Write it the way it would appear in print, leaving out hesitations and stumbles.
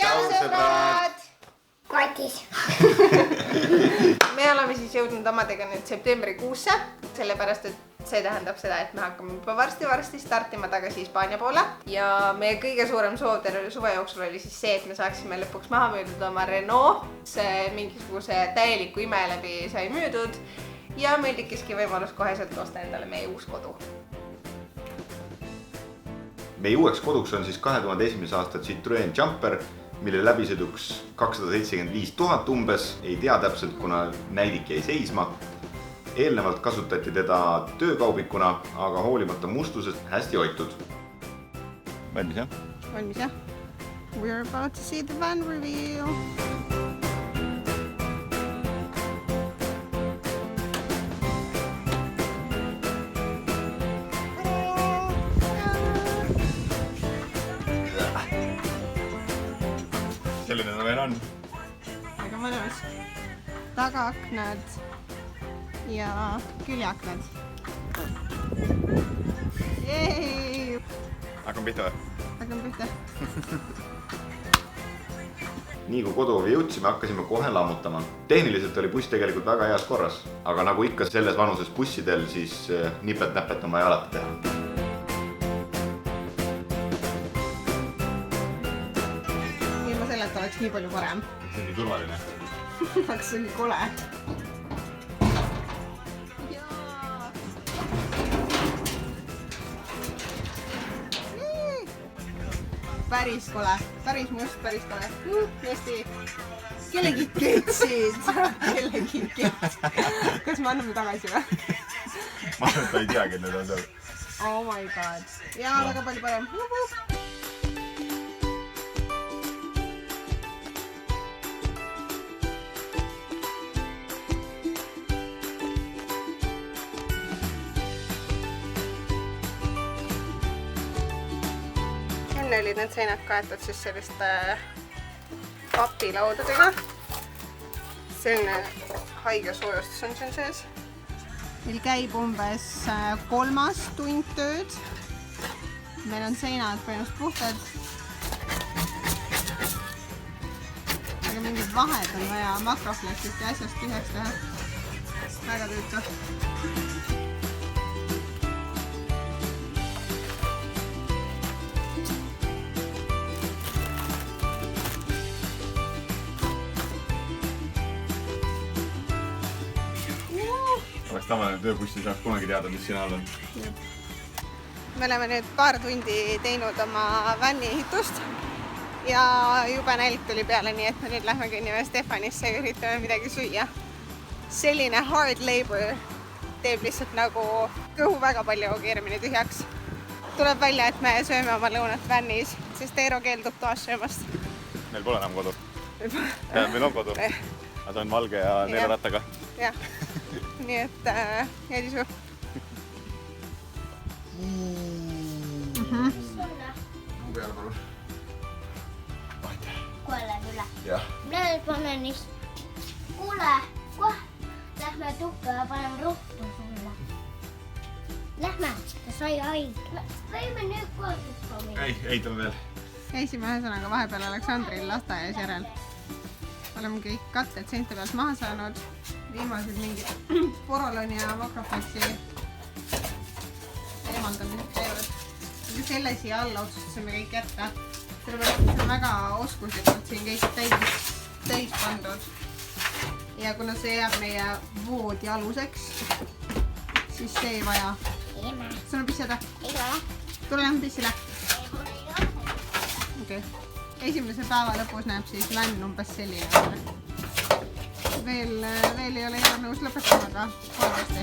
Tšau sõbrad! Kotis. Me oleme siis jõudnud omadega nüüd septembrikuusse, sellepärast et see tähendab seda, et me hakkame juba varsti startima tagasi Hispaania poole. Ja meie kõige suurem soov terve suve jooksul oli siis see, et me saaksime lõpuks maha müüdud oma Renault. See mingisuguse täieliku ime läbi sai müüdud ja meil tekkiski võimalus koheselt osta endale meie uus kodu. Meie uueks koduks on siis 2001. aasta Citroen Jumper, mille läbisõiduks 275 000 umbes. Ei tea täpselt, kuna näidik jäi seisma. Eelnevalt kasutati teda töökaubikuna, aga hoolimata mustusest hästi hoitud. Valmis, jah? Valmis, jah? We're about to see the van reveal. Selline ta veel on. Väga mõnus. Tagaaknad ja küljeaknad. Jeei! Hakkame pihta või? Hakkame pihta. Nii kui koduovi jõudsime, hakkasime kohe lammutama. Tehniliselt oli buss tegelikult väga heas korras, aga nagu ikka selles vanuses bussidel, siis nipet-näpet on vaja alati teha. Oleks nii palju parem. See on nii turvaline. Aga see on nii kole. Päris kole. Päris must, päris kole. Tõesti. Kellegi ketsid. Kellegi kets. Kas me anname tagasi või? Ma arvan, et ta ei teagi, et need on seal. Oh my god. Jaa, väga palju parem. Enne olid need seinad kaetud siis selliste papilaudadega. Selline haige soojustus on siin sees. Meil käib umbes 3. tund tööd. Meil on seinad põhimõtteliselt puhtad. Aga mingid vahed on vaja makroflexist ja asjast tühjaks teha. Väga tüütu. Oleks tavaline tööbussi saaks kunagi teada, mis sina all on. Me oleme nüüd paar tundi teinud oma vanni ehitust ja juba nälg tuli peale, nii et me nüüd lähme kõnnime Stefanisse ja üritame midagi süüa. Selline hard labor teeb lihtsalt nagu kõhu väga palju kiiremini tühjaks. Tuleb välja, et me sööme oma lõunat vannis, sest Eero keeldub toas söömast. Meil pole enam kodu. Meil on kodu. Aga ta on valge ja neerarattaga. Jah. Nii et jädisu. Muu peale palun. Kohe läheb üle. Jah. Mina panen kuule, kohe lähme tukka ja panen rohtu sulle. Lähme, ta sai haige. Võime nüüd kohe tukka minna. Ei, eitame veel. Käisime ühesõnaga vahepeal Aleksandril lasteaias järel. Oleme kõik katted seinte pealt maha saanud. Viimased mingid poroloni ja makroflexi eemaldamised käivad. Aga selle siia alla otsustasime kõik jätta. Sellepärast on väga oskuslikult siin kõik täis pandud. Ja kuna see jääb meie voodi aluseks, siis see ei vaja. Sul on pissida? Ei ole. Tule lähme pissile. Okay. Esimese päeva lõpus näeb siis vänn umbes selline. Veel ei ole Eero nõus lõpetama, aga koolesti.